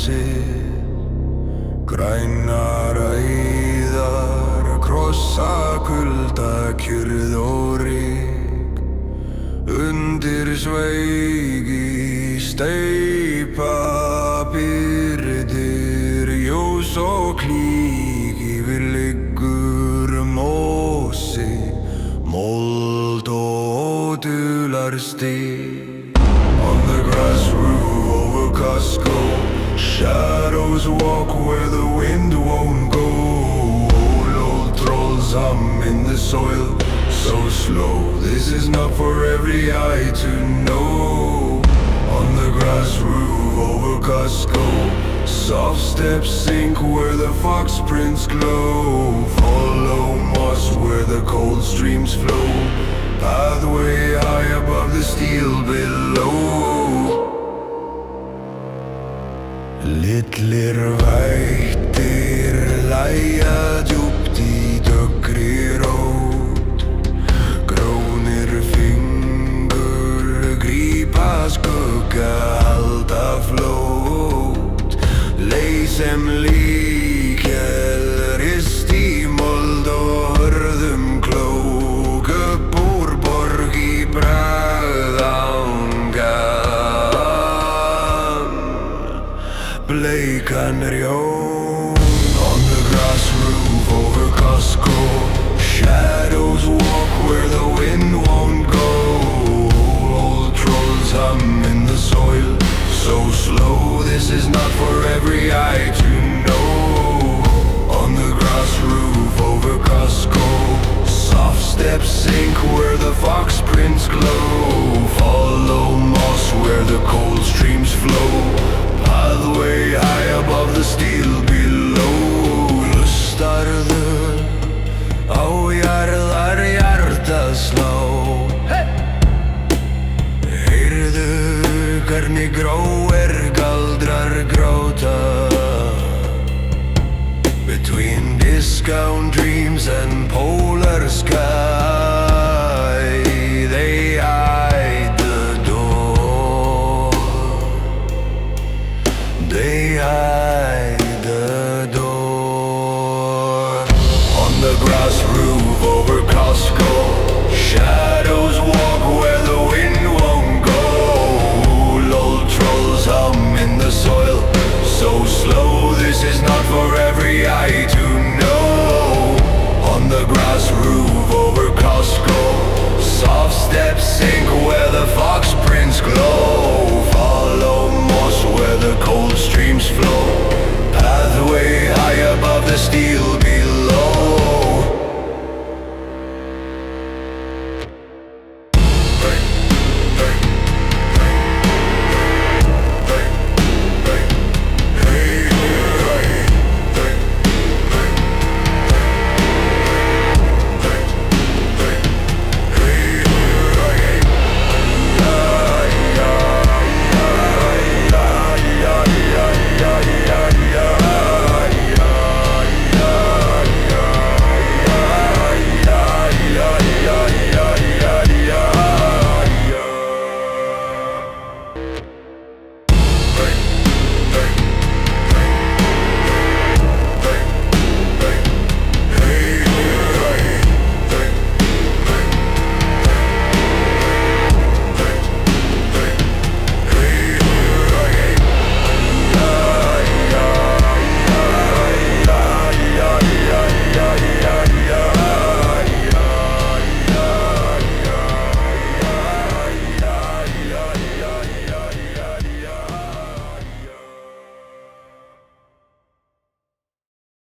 húsið, grænar æðar krossa kuldakjörð og ryk. Undir sveigi steypa byrðir ljós og klík. Yfir liggur mosi, mold og dularsteig. On the grass roof over Costco, shadows walk where the wind won't go. Old trolls hum in the soil, so slow. This is not for every eye to know. On the grass roof over Costco, soft steps sink where the fox prints glow. Follow moss where the cold streams flow. Pathway high above the steel below. Litlir vættir lægja djúpt í döggri rót. Grónir fingur grípa skugga, halda flót. Leið sem líkel rist í mold og hörðum klók. Upp úr borg í bragðangan, bleikan rjón. On the grass roof over Costco, shadows walk where the wind won't go. Old trolls hum in the soil, so slow. This is not for every eye to know. On the grass roof over Costco, soft steps sink where the fox prints glow. Follow moss where the cold streams flow. Pathway high above the steel below. Hlustarðu á jarðar hjartaslá. Heyrðu hvernig gróir galdrar gráta. Between discount dreams and polar skies.